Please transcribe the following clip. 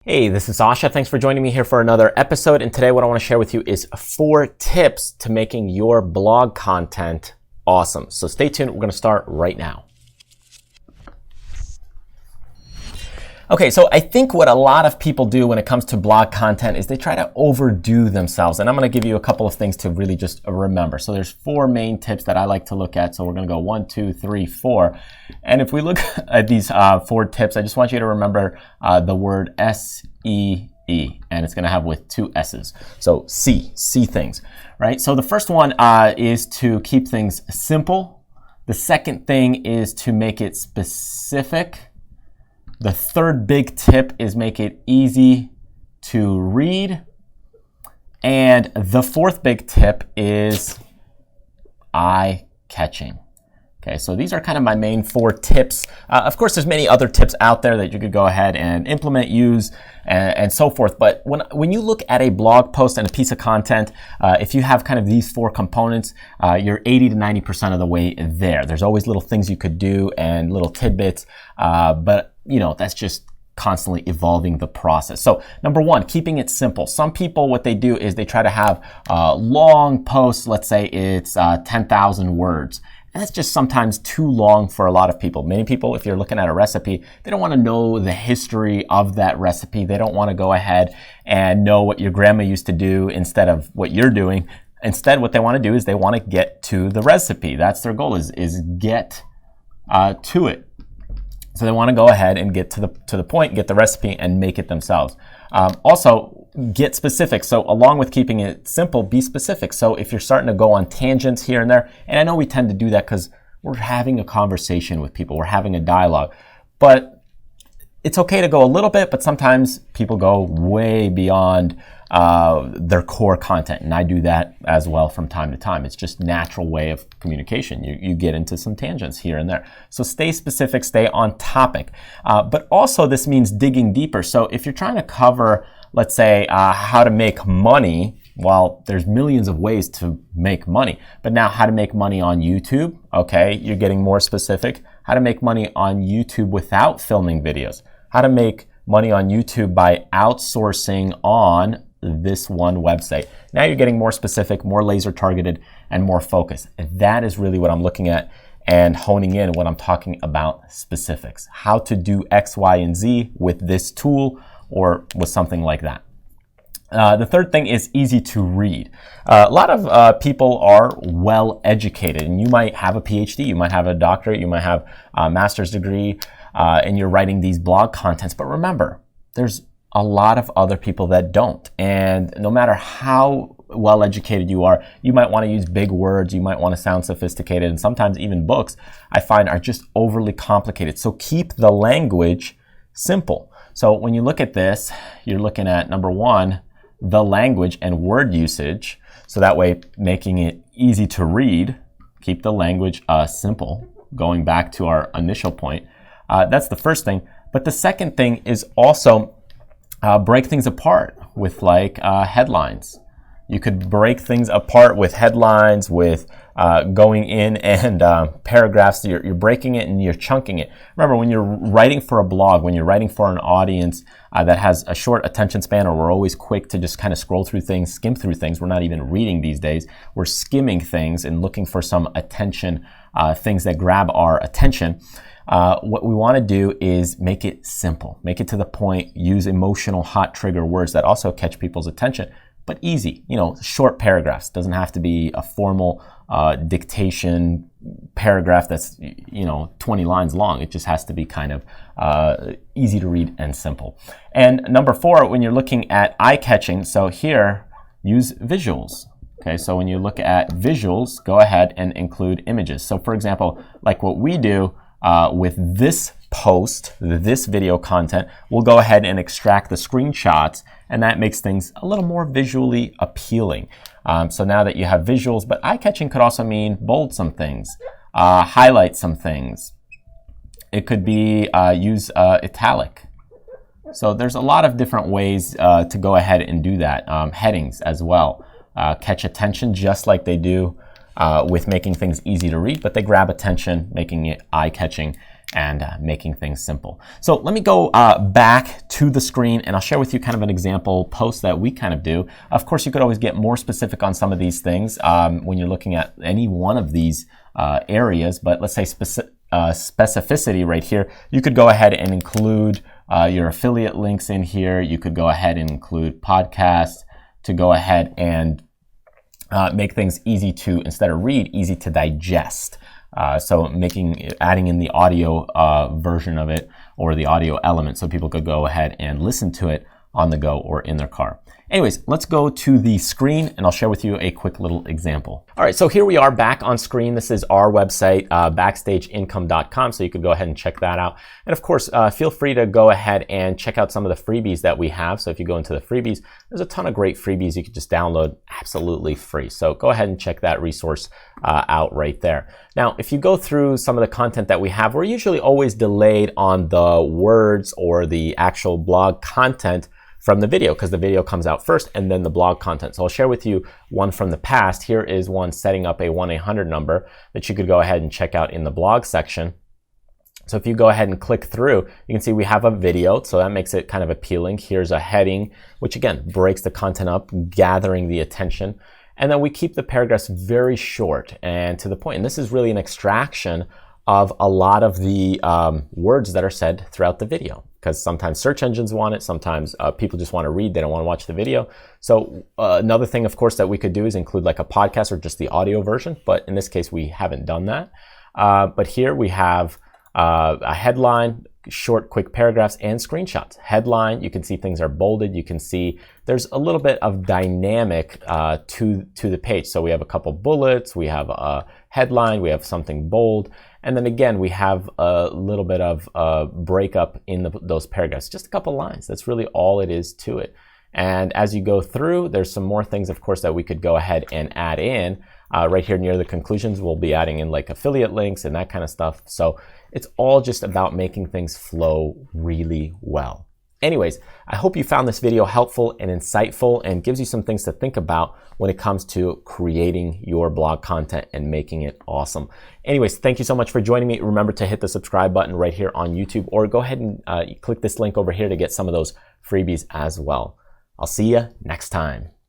Hey, this is Sasha. Thanks for joining me here for another episode. And today what I want to share with you is 4 tips to making your blog content awesome. So stay tuned. We're going to start right now. Okay, so I think what a lot of people do when it comes to blog content is they try to overdo themselves. And I'm going to give you a couple of things to really just remember. So there's 4 main tips that I like to look at. So we're going to go 1, 2, 3, 4. And if we look at these 4 tips, I just want you to remember the word S-E-E. And it's going to have with 2 S's. So see things, right? So the first one is to keep things simple. The second thing is to make it specific. The third big tip is make it easy to read. And the fourth big tip is eye-catching. Okay, so these are kind of my main 4 tips. Of course, there's many other tips out there that you could go ahead and implement, use, and so forth. But when you look at a blog post and a piece of content, if you have kind of these 4 components, you're 80 to 90% of the way there. There's always little things you could do and little tidbits, but you know, that's just constantly evolving the process. So number 1, keeping it simple. Some people, what they do is they try to have long posts. Let's say it's 10,000 words. And that's just sometimes too long for a lot of people. Many people, if you're looking at a recipe, they don't want to know the history of that recipe. They don't want to go ahead and know what your grandma used to do instead of what you're doing. Instead, what they want to do is they want to get to the recipe. That's their goal, is get to it. So they want to go ahead and get to the point, get the recipe, and make it themselves. Also, get specific. So along with keeping it simple, be specific. So if you're starting to go on tangents here and there, and I know we tend to do that because we're having a conversation with people, we're having a dialogue, but it's okay to go a little bit, but sometimes people go way beyond their core content, and I do that as well from time to time. It's just natural way of communication. You get into some tangents here and there. So stay specific, stay on topic. But also this means digging deeper. So if you're trying to cover, let's say, how to make money, well, there's millions of ways to make money. But now how to make money on YouTube, okay, you're getting more specific. How to make money on YouTube without filming videos. How to make money on YouTube by outsourcing on this one website. Now you're getting more specific, more laser targeted, and more focused. And that is really what I'm looking at and honing in when I'm talking about specifics. How to do X, Y, and Z with this tool or with something like that. The third thing is easy to read. A lot of people are well educated, and you might have a PhD, you might have a doctorate, you might have a master's degree, and you're writing these blog contents. But remember, there's a lot of other people that don't. And no matter how well educated you are, you might want to use big words, you might want to sound sophisticated, and sometimes even books I find are just overly complicated. So keep the language simple. So when you look at this, you're looking at number 1, the language and word usage. So that way, making it easy to read, keep the language simple, going back to our initial point. That's the first thing. But the second thing is also break things apart with like headlines. You could break things apart with headlines, with going in and paragraphs. You're breaking it and you're chunking it. Remember, when you're writing for a blog, when you're writing for an audience that has a short attention span, or we're always quick to just kind of scroll through things, skim through things. We're not even reading these days. We're skimming things and looking for some attention, things that grab our attention. What we want to do is make it simple, make it to the point, use emotional hot trigger words that also catch people's attention, but easy, short paragraphs. Doesn't have to be a formal dictation paragraph that's 20 lines long. It just has to be kind of easy to read and simple. And number 4, when you're looking at eye-catching, so here, use visuals. Okay, so when you look at visuals, go ahead and include images. So for example, like what we do with this post, this video content, we'll go ahead and extract the screenshots, and that makes things a little more visually appealing. So now that you have visuals, but eye-catching could also mean bold some things, highlight some things. It could be use italic. So there's a lot of different ways to go ahead and do that. Headings as well. Catch attention just like they do with making things easy to read, but they grab attention, making it eye-catching and making things simple. So let me go back to the screen and I'll share with you kind of an example post that we kind of do. Of course, you could always get more specific on some of these things when you're looking at any one of these areas, but let's say specificity right here, you could go ahead and include your affiliate links in here. You could go ahead and include podcasts to go ahead and make things easy to, instead of read, easy to digest. So adding in the audio version of it or the audio element so people could go ahead and listen to it on the go or in their car. Anyways, let's go to the screen and I'll share with you a quick little example. All right, so here we are back on screen. This is our website, backstageincome.com, so you could go ahead and check that out. And of course, feel free to go ahead and check out some of the freebies that we have. So if you go into the freebies, there's a ton of great freebies you could just download absolutely free. So go ahead and check that resource out right there. Now, if you go through some of the content that we have, we're usually always delayed on the words or the actual blog content from the video, because the video comes out first and then the blog content. So I'll share with you one from the past. Here is one setting up a 1-800 number that you could go ahead and check out in the blog section. So if you go ahead and click through, you can see we have a video, so that makes it kind of appealing. Here's a heading, which again breaks the content up, gathering the attention. And then we keep the paragraphs very short and to the point. And this is really an extraction of a lot of the words that are said throughout the video, because sometimes search engines want it, sometimes people just want to read, they don't want to watch the video. So another thing, of course, that we could do is include like a podcast or just the audio version, but in this case, we haven't done that. But here we have a headline, short, quick paragraphs, and screenshots. Headline, you can see things are bolded. You can see there's a little bit of dynamic to the page. So we have a couple bullets, we have a headline, we have something bold, and then again, we have a little bit of breakup in those paragraphs. Just a couple lines. That's really all it is to it. And as you go through, there's some more things, of course, that we could go ahead and add in. Right here near the conclusions, we'll be adding in like affiliate links and that kind of stuff. So it's all just about making things flow really well. Anyways, I hope you found this video helpful and insightful and gives you some things to think about when it comes to creating your blog content and making it awesome. Anyways, thank you so much for joining me. Remember to hit the subscribe button right here on YouTube, or go ahead and click this link over here to get some of those freebies as well. I'll see you next time.